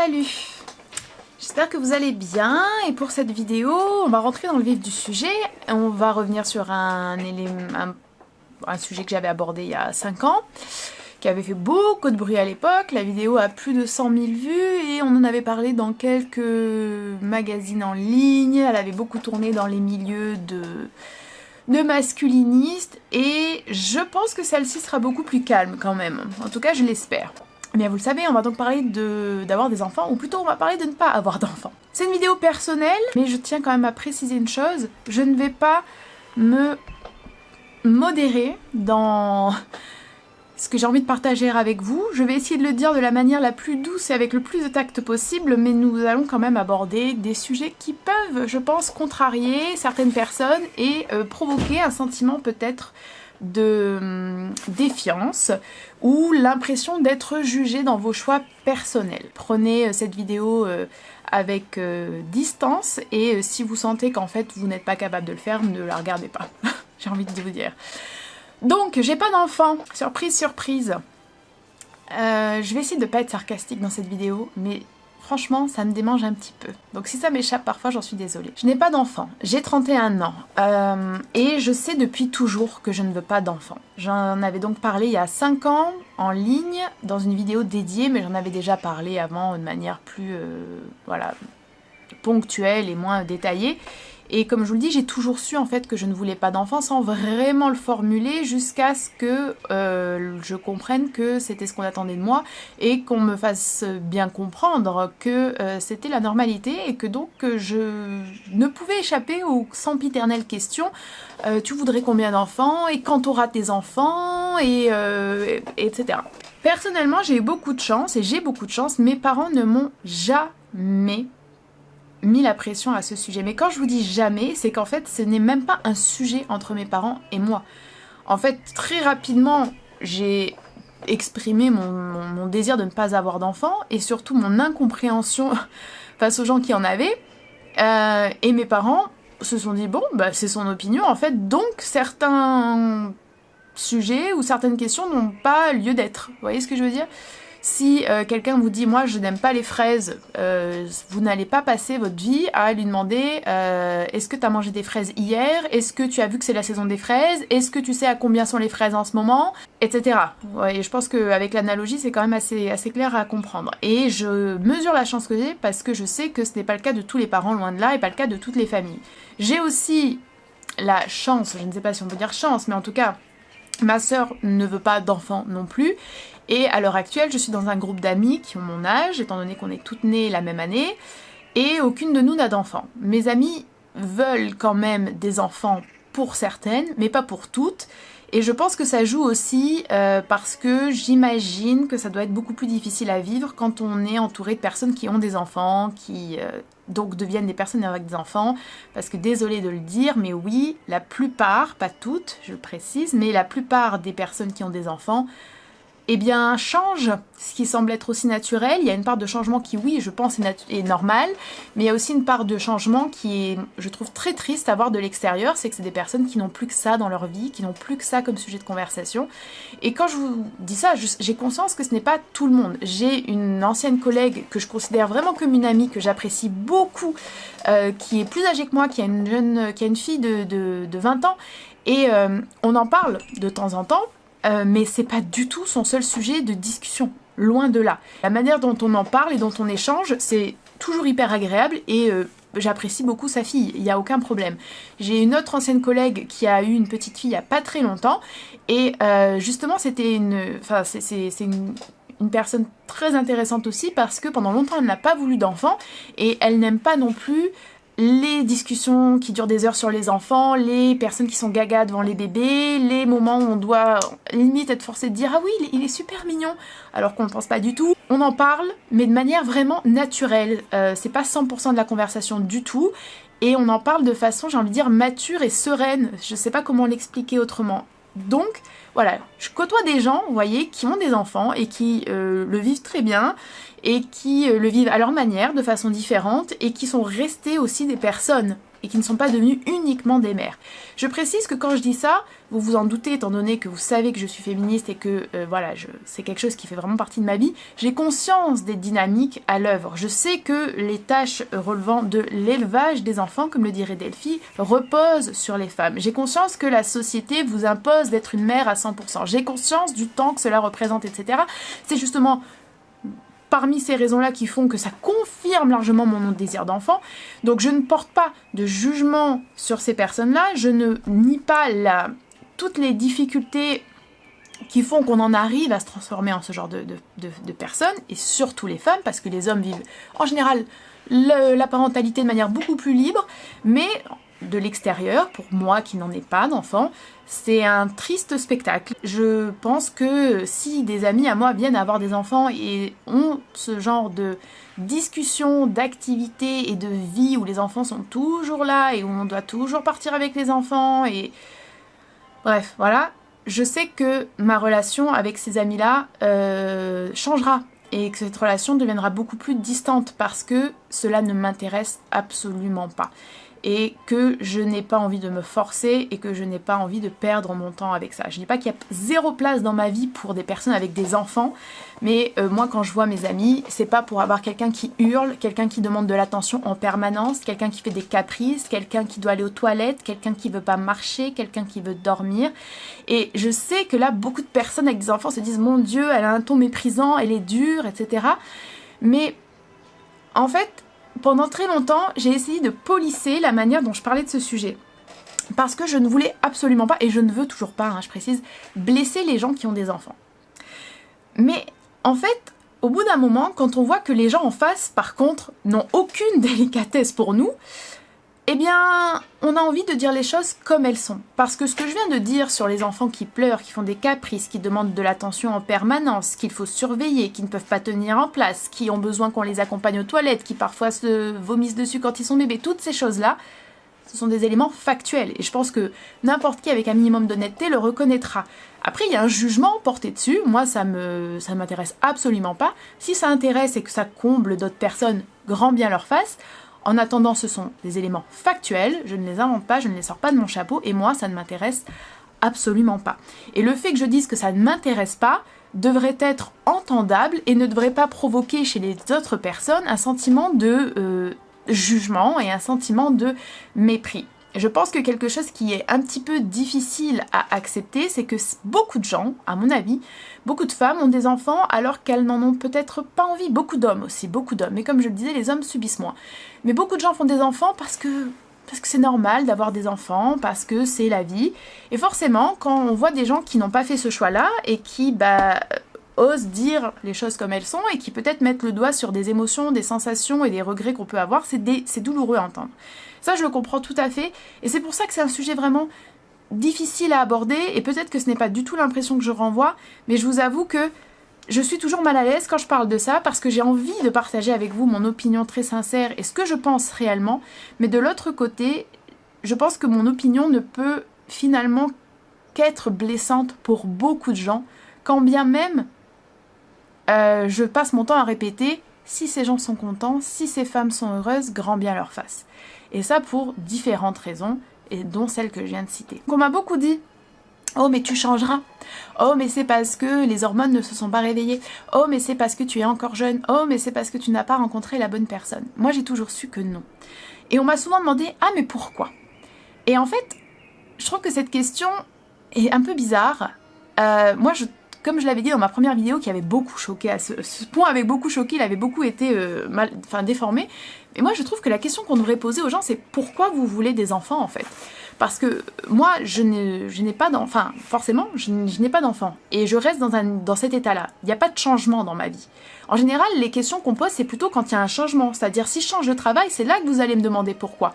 Salut! J'espère que vous allez bien et pour cette vidéo, on va rentrer dans le vif du sujet. On va revenir sur un sujet que j'avais abordé il y a 5 ans, qui avait fait beaucoup de bruit à l'époque. La vidéo a plus de 100 000 vues et on en avait parlé dans quelques magazines en ligne. Elle avait beaucoup tourné dans les milieux de masculinistes et je pense que celle-ci sera beaucoup plus calme quand même. En tout cas, je l'espère. Bien, vous le savez, on va donc parler d'avoir des enfants, ou plutôt on va parler de ne pas avoir d'enfants. C'est une vidéo personnelle, mais je tiens quand même à préciser une chose, je ne vais pas me modérer dans ce que j'ai envie de partager avec vous. Je vais essayer de le dire de la manière la plus douce et avec le plus de tact possible, mais nous allons quand même aborder des sujets qui peuvent, je pense, contrarier certaines personnes et provoquer un sentiment peut-être de défiance ou l'impression d'être jugé dans vos choix personnels. Prenez cette vidéo avec distance et si vous sentez qu'en fait vous n'êtes pas capable de le faire, ne la regardez pas. J'ai envie de vous dire. Donc, j'ai pas d'enfant. Surprise, surprise. Je vais essayer de pas être sarcastique dans cette vidéo, mais franchement, ça me démange un petit peu. Donc si ça m'échappe parfois, j'en suis désolée. Je n'ai pas d'enfant. J'ai 31 ans. Et je sais depuis toujours que je ne veux pas d'enfant. J'en avais donc parlé il y a 5 ans, en ligne, dans une vidéo dédiée, mais j'en avais déjà parlé avant de manière plus voilà, ponctuelle et moins détaillée. Et comme je vous le dis, j'ai toujours su en fait que je ne voulais pas d'enfant sans vraiment le formuler jusqu'à ce que je comprenne que c'était ce qu'on attendait de moi et qu'on me fasse bien comprendre que c'était la normalité et que donc je ne pouvais échapper aux sempiternelles questions tu voudrais combien d'enfants et quand t'auras tes enfants et etc. Personnellement, j'ai eu beaucoup de chance et j'ai beaucoup de chance. Mes parents ne m'ont jamais mis la pression à ce sujet. Mais quand je vous dis jamais, c'est qu'en fait, ce n'est même pas un sujet entre mes parents et moi. En fait, très rapidement, j'ai exprimé mon désir de ne pas avoir d'enfants et surtout mon incompréhension face aux gens qui en avaient. Et mes parents se sont dit, bon, bah, c'est son opinion, en fait, donc certains sujets ou certaines questions n'ont pas lieu d'être. Vous voyez ce que je veux dire ? Si quelqu'un vous dit « moi je n'aime pas les fraises », vous n'allez pas passer votre vie à lui demander est-ce que tu as mangé des fraises hier ? Est-ce que tu as vu que c'est la saison des fraises ? Est-ce que tu sais à combien sont les fraises en ce moment ? Etc. Ouais, et je pense qu'avec l'analogie, c'est quand même assez clair à comprendre. Et je mesure la chance que j'ai parce que je sais que ce n'est pas le cas de tous les parents, loin de là, et pas le cas de toutes les familles. J'ai aussi la chance, je ne sais pas si on peut dire chance, mais en tout cas, ma sœur ne veut pas d'enfants non plus. Et à l'heure actuelle, je suis dans un groupe d'amis qui ont mon âge, étant donné qu'on est toutes nées la même année, et aucune de nous n'a d'enfants. Mes amis veulent quand même des enfants pour certaines, mais pas pour toutes. Et je pense que ça joue aussi parce que j'imagine que ça doit être beaucoup plus difficile à vivre quand on est entouré de personnes qui ont des enfants, qui donc deviennent des personnes avec des enfants. Parce que désolée de le dire, mais oui, la plupart, pas toutes, je le précise, mais la plupart des personnes qui ont des enfants, eh bien, change ce qui semble être aussi naturel. Il y a une part de changement qui, oui, je pense, est normale, mais il y a aussi une part de changement qui est, je trouve, très triste à voir de l'extérieur. C'est que c'est des personnes qui n'ont plus que ça dans leur vie, qui n'ont plus que ça comme sujet de conversation. Et quand je vous dis ça, j'ai conscience que ce n'est pas tout le monde. J'ai une ancienne collègue que je considère vraiment comme une amie, que j'apprécie beaucoup, qui est plus âgée que moi, qui a une fille de 20 ans, et on en parle de temps en temps. Mais c'est pas du tout son seul sujet de discussion, loin de là. La manière dont on en parle et dont on échange, c'est toujours hyper agréable et j'apprécie beaucoup sa fille, il n'y a aucun problème. J'ai une autre ancienne collègue qui a eu une petite fille il n'y a pas très longtemps et justement c'était une personne très intéressante aussi parce que pendant longtemps elle n'a pas voulu d'enfant et elle n'aime pas non plus les discussions qui durent des heures sur les enfants, les personnes qui sont gaga devant les bébés, les moments où on doit limite être forcé de dire « Ah oui, il est super mignon !» alors qu'on ne pense pas du tout. On en parle, mais de manière vraiment naturelle. C'est pas 100% de la conversation du tout. Et on en parle de façon, j'ai envie de dire, mature et sereine. Je sais pas comment l'expliquer autrement. Donc, voilà, je côtoie des gens, vous voyez, qui ont des enfants et qui le vivent très bien et qui le vivent à leur manière, de façon différente et qui sont restés aussi des personnes et qui ne sont pas devenues uniquement des mères. Je précise que quand je dis ça, vous vous en doutez étant donné que vous savez que je suis féministe et que voilà, c'est quelque chose qui fait vraiment partie de ma vie, j'ai conscience des dynamiques à l'œuvre. Je sais que les tâches relevant de l'élevage des enfants, comme le dirait Delphi, reposent sur les femmes. J'ai conscience que la société vous impose d'être une mère à 100%. J'ai conscience du temps que cela représente, etc. C'est justement parmi ces raisons-là qui font que ça confirme largement mon désir d'enfant. Donc je ne porte pas de jugement sur ces personnes-là, je ne nie pas toutes les difficultés qui font qu'on en arrive à se transformer en ce genre de personnes, et surtout les femmes, parce que les hommes vivent en général la parentalité de manière beaucoup plus libre, mais de l'extérieur, pour moi qui n'en ai pas d'enfant, c'est un triste spectacle. Je pense que si des amis à moi viennent avoir des enfants et ont ce genre de discussion, d'activité et de vie où les enfants sont toujours là et où on doit toujours partir avec les enfants et... Bref, voilà. Je sais que ma relation avec ces amis-là changera et que cette relation deviendra beaucoup plus distante parce que cela ne m'intéresse absolument pas. Et que je n'ai pas envie de me forcer et que je n'ai pas envie de perdre mon temps avec ça. Je dis pas qu'il y a zéro place dans ma vie pour des personnes avec des enfants, mais moi quand je vois mes amis, c'est pas pour avoir quelqu'un qui hurle, quelqu'un qui demande de l'attention en permanence, quelqu'un qui fait des caprices, quelqu'un qui doit aller aux toilettes, quelqu'un qui veut pas marcher, quelqu'un qui veut dormir. Et je sais que là, beaucoup de personnes avec des enfants se disent « Mon Dieu, elle a un ton méprisant, elle est dure, etc. » Mais en fait, pendant très longtemps, j'ai essayé de polisser la manière dont je parlais de ce sujet. Parce que je ne voulais absolument pas, et je ne veux toujours pas, hein, je précise, blesser les gens qui ont des enfants. Mais en fait, au bout d'un moment, quand on voit que les gens en face, par contre, n'ont aucune délicatesse pour nous, eh bien, on a envie de dire les choses comme elles sont. Parce que ce que je viens de dire sur les enfants qui pleurent, qui font des caprices, qui demandent de l'attention en permanence, qu'il faut surveiller, qui ne peuvent pas tenir en place, qui ont besoin qu'on les accompagne aux toilettes, qui parfois se vomissent dessus quand ils sont bébés, toutes ces choses-là, ce sont des éléments factuels. Et je pense que n'importe qui avec un minimum d'honnêteté le reconnaîtra. Après, il y a un jugement porté dessus. Moi, ça m'intéresse absolument pas. Si ça intéresse et que ça comble d'autres personnes, grand bien leur face. En attendant, ce sont des éléments factuels, je ne les invente pas, je ne les sors pas de mon chapeau, et moi, ça ne m'intéresse absolument pas. Et le fait que je dise que ça ne m'intéresse pas devrait être entendable et ne devrait pas provoquer chez les autres personnes un sentiment de jugement et un sentiment de mépris. Je pense que quelque chose qui est un petit peu difficile à accepter, c'est que beaucoup de gens, à mon avis, beaucoup de femmes ont des enfants alors qu'elles n'en ont peut-être pas envie. Beaucoup d'hommes aussi, beaucoup d'hommes. Mais comme je le disais, les hommes subissent moins. Mais beaucoup de gens font des enfants parce que c'est normal d'avoir des enfants, parce que c'est la vie. Et forcément, quand on voit des gens qui n'ont pas fait ce choix-là et qui osent dire les choses comme elles sont et qui peut-être mettent le doigt sur des émotions, des sensations et des regrets qu'on peut avoir, c'est douloureux à entendre. Ça, je le comprends tout à fait, et c'est pour ça que c'est un sujet vraiment difficile à aborder, et peut-être que ce n'est pas du tout l'impression que je renvoie, mais je vous avoue que je suis toujours mal à l'aise quand je parle de ça, parce que j'ai envie de partager avec vous mon opinion très sincère et ce que je pense réellement, mais de l'autre côté, je pense que mon opinion ne peut finalement qu'être blessante pour beaucoup de gens, quand bien même je passe mon temps à répéter « si ces gens sont contents, si ces femmes sont heureuses, grand bien leur fasse ». Et ça pour différentes raisons, et dont celle que je viens de citer. On m'a beaucoup dit « Oh mais tu changeras »,« Oh mais c'est parce que les hormones ne se sont pas réveillées »,« Oh mais c'est parce que tu es encore jeune »,« Oh mais c'est parce que tu n'as pas rencontré la bonne personne ». Moi j'ai toujours su que non. Et on m'a souvent demandé « Ah mais pourquoi ?» Et en fait, je trouve que cette question est un peu bizarre. Comme je l'avais dit dans ma première vidéo qui avait beaucoup choqué, à ce point avait beaucoup choqué, il avait beaucoup été déformé. Et moi je trouve que la question qu'on devrait poser aux gens c'est pourquoi vous voulez des enfants en fait. Parce que moi je n'ai pas d'enfant, enfin forcément je n'ai pas d'enfant. Et je reste dans cet état-là. Il n'y a pas de changement dans ma vie. En général les questions qu'on pose c'est plutôt quand il y a un changement. C'est-à-dire si je change de travail c'est là que vous allez me demander pourquoi.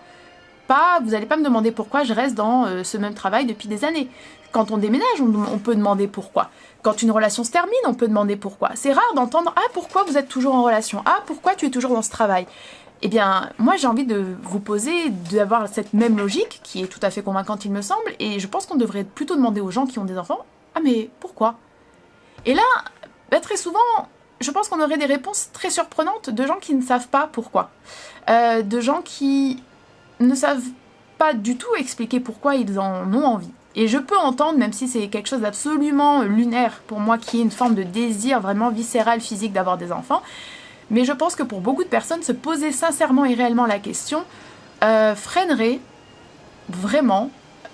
Vous n'allez pas me demander pourquoi je reste dans ce même travail depuis des années. Quand on déménage, on peut demander pourquoi. Quand une relation se termine, on peut demander pourquoi. C'est rare d'entendre « Ah, pourquoi vous êtes toujours en relation ? Ah, pourquoi tu es toujours dans ce travail ?» Eh bien, moi j'ai envie de vous poser, d'avoir cette même logique, qui est tout à fait convaincante il me semble, et je pense qu'on devrait plutôt demander aux gens qui ont des enfants « Ah, mais pourquoi ?» Et là, très souvent, je pense qu'on aurait des réponses très surprenantes de gens qui ne savent pas pourquoi. De gens qui ne savent pas du tout expliquer pourquoi ils en ont envie. Et je peux entendre, même si c'est quelque chose d'absolument lunaire pour moi, qui est une forme de désir vraiment viscéral, physique d'avoir des enfants, mais je pense que pour beaucoup de personnes, se poser sincèrement et réellement la question freinerait vraiment,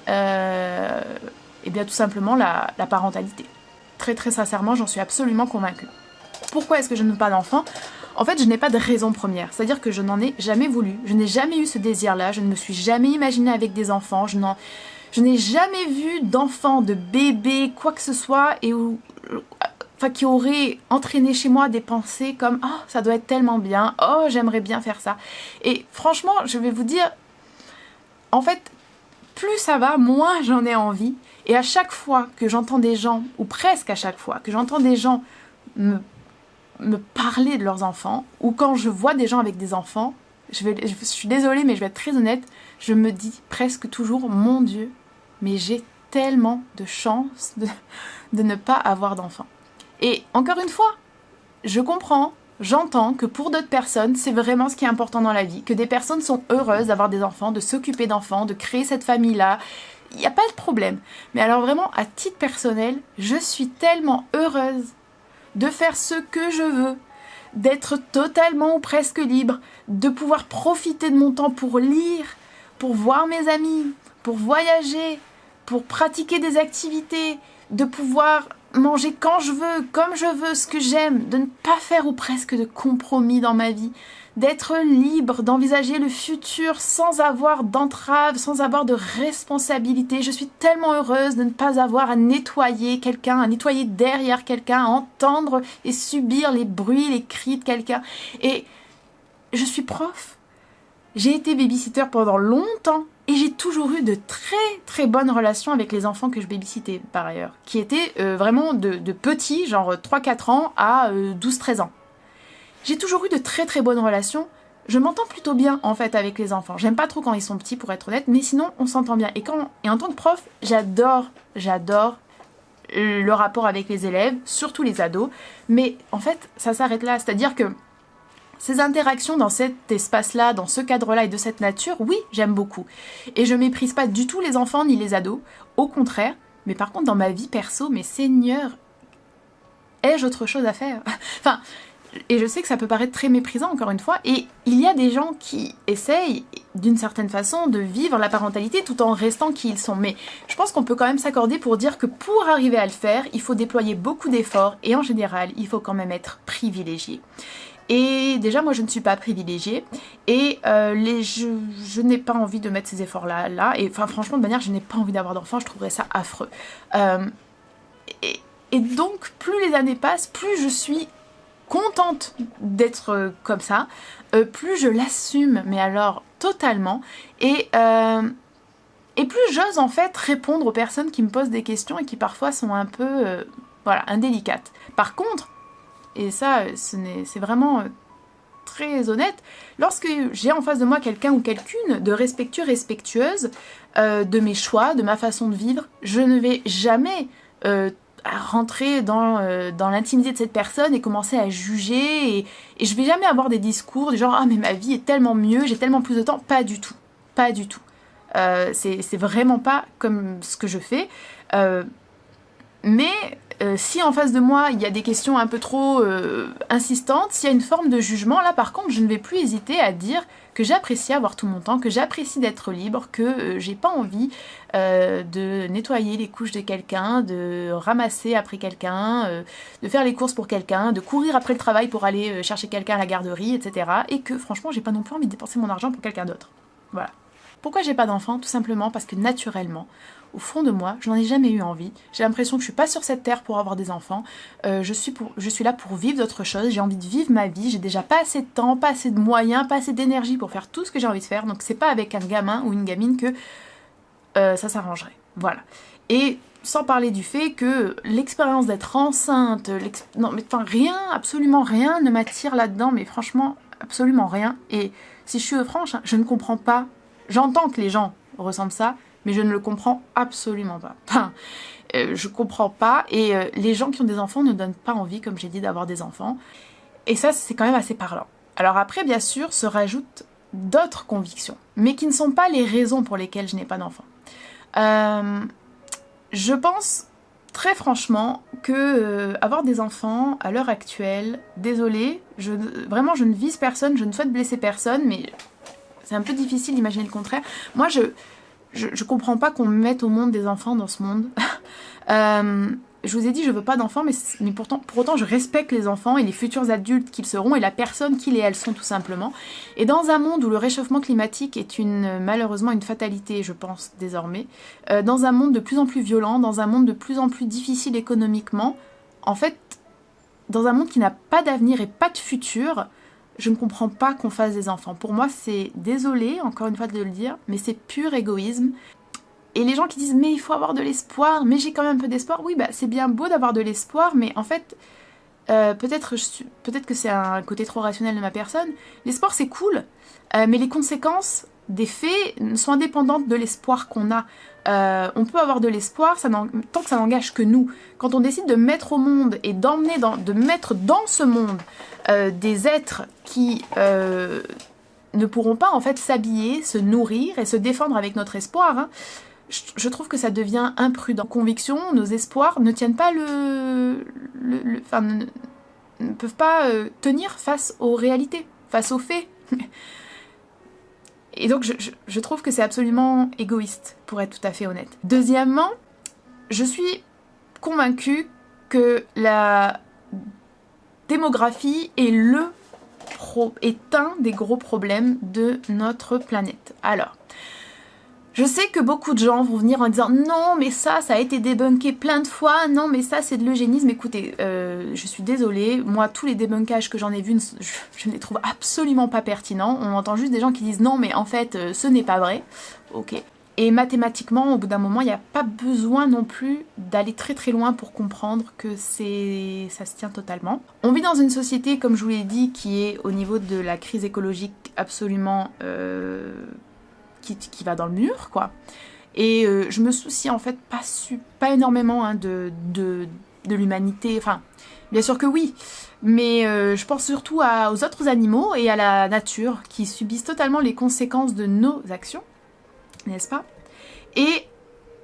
et bien tout simplement la parentalité. Très très sincèrement, j'en suis absolument convaincue. Pourquoi est-ce que je ne veux pas d'enfants ? En fait, je n'ai pas de raison première, c'est-à-dire que je n'en ai jamais voulu, je n'ai jamais eu ce désir-là, je ne me suis jamais imaginée avec des enfants, je n'ai jamais vu d'enfant, de bébé, quoi que ce soit, qui aurait entraîné chez moi des pensées comme « Oh, ça doit être tellement bien, oh, j'aimerais bien faire ça ». Et franchement, je vais vous dire, en fait, plus ça va, moins j'en ai envie. Et à chaque fois que j'entends des gens, ou presque à chaque fois, que j'entends des gens me parler de leurs enfants, ou quand je vois des gens avec des enfants, je suis désolée, mais je vais être très honnête, je me dis presque toujours « Mon Dieu, mais j'ai tellement de chance de ne pas avoir d'enfants ». Et encore une fois, je comprends, j'entends que pour d'autres personnes, c'est vraiment ce qui est important dans la vie, que des personnes sont heureuses d'avoir des enfants, de s'occuper d'enfants, de créer cette famille-là. Il n'y a pas de problème. Mais alors vraiment, à titre personnel, je suis tellement heureuse de faire ce que je veux, d'être totalement ou presque libre, de pouvoir profiter de mon temps pour lire, pour voir mes amis, pour voyager, pour pratiquer des activités, de pouvoir manger quand je veux, comme je veux, ce que j'aime, de ne pas faire ou presque de compromis dans ma vie, d'être libre, d'envisager le futur sans avoir d'entrave, sans avoir de responsabilité. Je suis tellement heureuse de ne pas avoir à nettoyer quelqu'un, à nettoyer derrière quelqu'un, à entendre et subir les bruits, les cris de quelqu'un. Et je suis prof. J'ai été babysitter pendant longtemps et j'ai toujours eu de très très bonnes relations avec les enfants que je babysitais par ailleurs, qui étaient vraiment de petits, genre 3-4 ans à 12-13 ans. J'ai toujours eu de très très bonnes relations. Je m'entends plutôt bien en fait avec les enfants. J'aime pas trop quand ils sont petits pour être honnête, mais sinon on s'entend bien. Et en tant que prof, j'adore le rapport avec les élèves, surtout les ados. Mais en fait, ça s'arrête là. C'est-à-dire que ces interactions dans cet espace-là, dans ce cadre-là et de cette nature, oui, j'aime beaucoup. Et je méprise pas du tout les enfants ni les ados. Au contraire. Mais par contre, dans ma vie perso, mais Seigneur, ai-je autre chose à faire ? Enfin... Et je sais que ça peut paraître très méprisant encore une fois, et il y a des gens qui essayent d'une certaine façon de vivre la parentalité tout en restant qui ils sont. Mais je pense qu'on peut quand même s'accorder pour dire que pour arriver à le faire, il faut déployer beaucoup d'efforts et en général, il faut quand même être privilégié. Et déjà, moi je ne suis pas privilégiée et je n'ai pas envie de mettre ces efforts-là. Et enfin, franchement, de manière, je n'ai pas envie d'avoir d'enfants, je trouverais ça affreux. Et donc, plus les années passent, plus je suis contente d'être comme ça, plus je l'assume, mais alors totalement, et plus j'ose en fait répondre aux personnes qui me posent des questions et qui parfois sont un peu indélicates. Par contre, et ça c'est vraiment très honnête, lorsque j'ai en face de moi quelqu'un ou quelqu'une de respectueux, respectueuse de mes choix, de ma façon de vivre, je ne vais jamais à rentrer dans l'intimité de cette personne et commencer à juger et je vais jamais avoir des discours du genre « Ah mais ma vie est tellement mieux, j'ai tellement plus de temps ». Pas du tout, pas du tout. C'est vraiment pas comme ce que je fais. Mais si en face de moi il y a des questions un peu trop insistantes, s'il y a une forme de jugement, là par contre je ne vais plus hésiter à dire que j'apprécie avoir tout mon temps, que j'apprécie d'être libre, que j'ai pas envie de nettoyer les couches de quelqu'un, de ramasser après quelqu'un, de faire les courses pour quelqu'un, de courir après le travail pour aller chercher quelqu'un à la garderie, etc. Et que franchement j'ai pas non plus envie de dépenser mon argent pour quelqu'un d'autre. Voilà. Pourquoi j'ai pas d'enfant ? Tout simplement parce que naturellement, au fond de moi, je n'en ai jamais eu envie. J'ai l'impression que je suis pas sur cette terre pour avoir des enfants. Je suis là pour vivre d'autres choses. J'ai envie de vivre ma vie. J'ai déjà pas assez de temps, pas assez de moyens, pas assez d'énergie pour faire tout ce que j'ai envie de faire. Donc c'est pas avec un gamin ou une gamine que ça s'arrangerait. Voilà. Et sans parler du fait que l'expérience d'être enceinte, non mais enfin rien, absolument rien ne m'attire là-dedans. Mais franchement, absolument rien. Et si je suis franche, je ne comprends pas. J'entends que les gens ressentent ça, mais je ne le comprends absolument pas. Enfin, je comprends pas, et les gens qui ont des enfants ne donnent pas envie, comme j'ai dit, d'avoir des enfants. Et ça, c'est quand même assez parlant. Alors après, bien sûr, se rajoute d'autres convictions, mais qui ne sont pas les raisons pour lesquelles je n'ai pas d'enfant. Je pense très franchement que avoir des enfants à l'heure actuelle, désolée, vraiment je ne vise personne, je ne souhaite blesser personne, mais c'est un peu difficile d'imaginer le contraire. Moi je comprends pas qu'on mette au monde des enfants dans ce monde. Je vous ai dit, je veux pas d'enfants, mais pour autant, je respecte les enfants et les futurs adultes qu'ils seront et la personne qu'ils et elles sont tout simplement. Et dans un monde où le réchauffement climatique est malheureusement une fatalité, je pense, désormais, dans un monde de plus en plus violent, dans un monde de plus en plus difficile économiquement, en fait, dans un monde qui n'a pas d'avenir et pas de futur, je ne comprends pas qu'on fasse des enfants. Pour moi, c'est, désolé, encore une fois de le dire, mais c'est pur égoïsme. Et les gens qui disent mais il faut avoir de l'espoir, mais j'ai quand même un peu d'espoir. Oui, bah c'est bien beau d'avoir de l'espoir, mais en fait, peut-être que c'est un côté trop rationnel de ma personne. L'espoir c'est cool, mais les conséquences des faits sont indépendantes de l'espoir qu'on a. On peut avoir de l'espoir tant que ça n'engage que nous. Quand on décide de mettre au monde et de mettre dans ce monde des êtres qui ne pourront pas en fait s'habiller, se nourrir et se défendre avec notre espoir, hein, je trouve que ça devient imprudent. Nos convictions, nos espoirs ne tiennent pas ne peuvent pas tenir face aux réalités, face aux faits. Et donc je trouve que c'est absolument égoïste, pour être tout à fait honnête. Deuxièmement, je suis convaincue que la démographie est un des gros problèmes de notre planète. Alors, je sais que beaucoup de gens vont venir en disant non mais ça a été débunké plein de fois, non mais ça c'est de l'eugénisme. Écoutez, je suis désolée, moi tous les débunkages que j'en ai vus, je ne les trouve absolument pas pertinents. On entend juste des gens qui disent non mais en fait ce n'est pas vrai. Ok. Et mathématiquement, au bout d'un moment, il n'y a pas besoin non plus d'aller très très loin pour comprendre que ça se tient totalement. On vit dans une société, comme je vous l'ai dit, qui est au niveau de la crise écologique absolument qui va dans le mur, quoi. Et je me soucie en fait pas énormément hein, de l'humanité. Enfin, bien sûr que oui, mais je pense surtout aux autres animaux et à la nature qui subissent totalement les conséquences de nos actions, n'est-ce pas? Et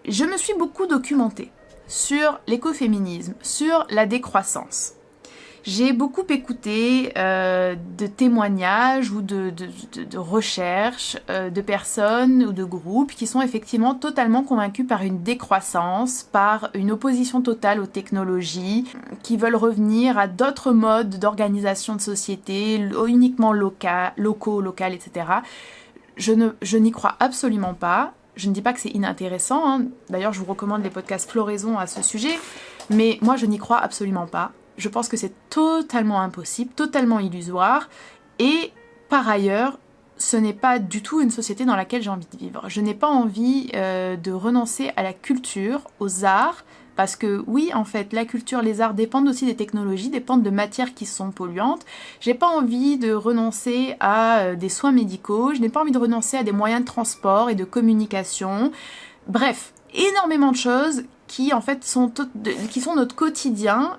je me suis beaucoup documentée sur l'écoféminisme, sur la décroissance. J'ai beaucoup écouté de témoignages ou de recherches de personnes ou de groupes qui sont effectivement totalement convaincus par une décroissance, par une opposition totale aux technologies, qui veulent revenir à d'autres modes d'organisation de société, uniquement locales, etc. Je n'y crois absolument pas. Je ne dis pas que c'est inintéressant, hein. D'ailleurs je vous recommande les podcasts Floraison à ce sujet, mais moi je n'y crois absolument pas. Je pense que c'est totalement impossible, totalement illusoire, et par ailleurs, ce n'est pas du tout une société dans laquelle j'ai envie de vivre. Je n'ai pas envie de renoncer à la culture, aux arts, parce que oui, en fait, la culture, les arts dépendent aussi des technologies, dépendent de matières qui sont polluantes. J'ai pas envie de renoncer à des soins médicaux, je n'ai pas envie de renoncer à des moyens de transport et de communication. Bref, énormément de choses qui en fait qui sont notre quotidien,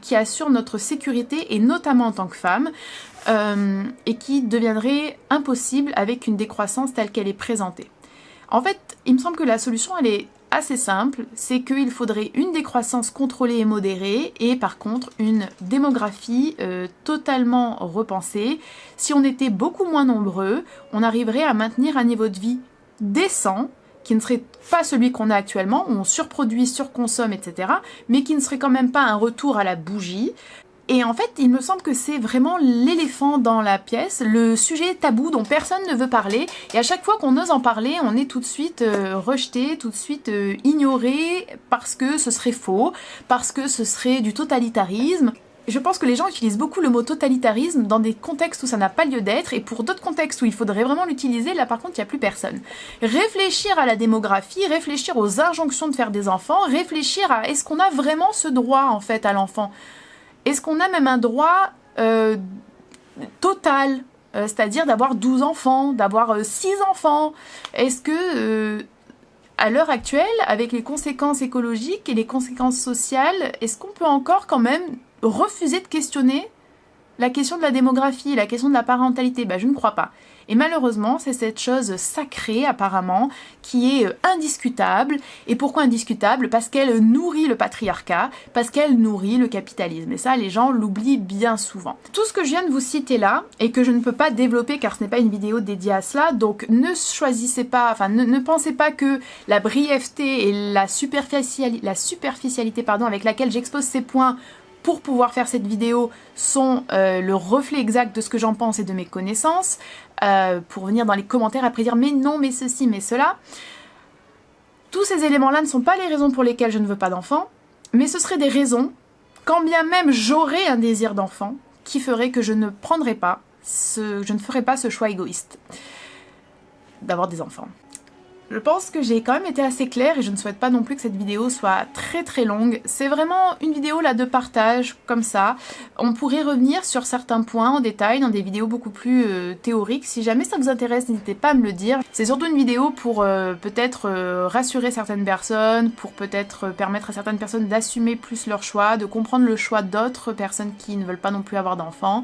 qui assurent notre sécurité et notamment en tant que femme, et qui deviendraient impossibles avec une décroissance telle qu'elle est présentée. En fait, il me semble que la solution elle est assez simple, c'est qu'il faudrait une décroissance contrôlée et modérée et par contre une démographie totalement repensée. Si on était beaucoup moins nombreux, on arriverait à maintenir un niveau de vie décent, qui ne serait pas celui qu'on a actuellement, où on surproduit, surconsomme, etc., mais qui ne serait quand même pas un retour à la bougie. Et en fait, il me semble que c'est vraiment l'éléphant dans la pièce, le sujet tabou dont personne ne veut parler, et à chaque fois qu'on ose en parler, on est tout de suite rejeté, tout de suite ignoré, parce que ce serait faux, parce que ce serait du totalitarisme. Je pense que les gens utilisent beaucoup le mot totalitarisme dans des contextes où ça n'a pas lieu d'être, et pour d'autres contextes où il faudrait vraiment l'utiliser, là par contre il n'y a plus personne. Réfléchir à la démographie, réfléchir aux injonctions de faire des enfants, réfléchir à est-ce qu'on a vraiment ce droit en fait à l'enfant? Est-ce qu'on a même un droit total, c'est-à-dire d'avoir 12 enfants, d'avoir 6 enfants? Est-ce que à l'heure actuelle, avec les conséquences écologiques et les conséquences sociales, est-ce qu'on peut encore quand même refuser de questionner la question de la démographie, la question de la parentalité, je ne crois pas. Et malheureusement, c'est cette chose sacrée apparemment qui est indiscutable. Et pourquoi indiscutable? Parce qu'elle nourrit le patriarcat, parce qu'elle nourrit le capitalisme. Et ça, les gens l'oublient bien souvent. Tout ce que je viens de vous citer là, et que je ne peux pas développer car ce n'est pas une vidéo dédiée à cela, donc ne choisissez pas, enfin ne pensez pas que la brièveté et la superficialité avec laquelle j'expose ces points pour pouvoir faire cette vidéo sont le reflet exact de ce que j'en pense et de mes connaissances, pour venir dans les commentaires après dire mais non, mais ceci, mais cela. Tous ces éléments-là ne sont pas les raisons pour lesquelles je ne veux pas d'enfant, mais ce seraient des raisons, quand bien même j'aurais un désir d'enfant, qui ferait que je ne ferais pas ce choix égoïste d'avoir des enfants. Je pense que j'ai quand même été assez claire et je ne souhaite pas non plus que cette vidéo soit très très longue. C'est vraiment une vidéo là de partage, comme ça. On pourrait revenir sur certains points en détail dans des vidéos beaucoup plus théoriques. Si jamais ça vous intéresse, n'hésitez pas à me le dire. C'est surtout une vidéo pour peut-être rassurer certaines personnes, pour peut-être permettre à certaines personnes d'assumer plus leur choix, de comprendre le choix d'autres personnes qui ne veulent pas non plus avoir d'enfants.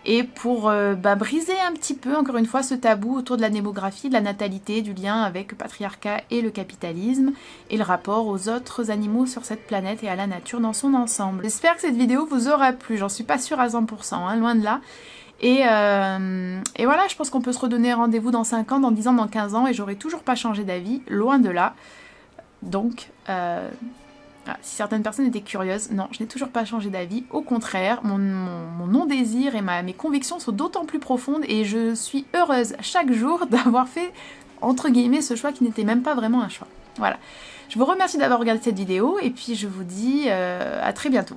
Et pour briser un petit peu, encore une fois, ce tabou autour de la démographie, de la natalité, du lien avec le patriarcat et le capitalisme, et le rapport aux autres animaux sur cette planète et à la nature dans son ensemble. J'espère que cette vidéo vous aura plu, j'en suis pas sûre à 100%, hein, loin de là. Et voilà, je pense qu'on peut se redonner rendez-vous dans 5 ans, dans 10 ans, dans 15 ans, et j'aurai toujours pas changé d'avis, loin de là. Donc... si certaines personnes étaient curieuses, non, je n'ai toujours pas changé d'avis. Au contraire, mon non-désir et mes convictions sont d'autant plus profondes et je suis heureuse chaque jour d'avoir fait, entre guillemets, ce choix qui n'était même pas vraiment un choix. Voilà. Je vous remercie d'avoir regardé cette vidéo et puis je vous dis à très bientôt.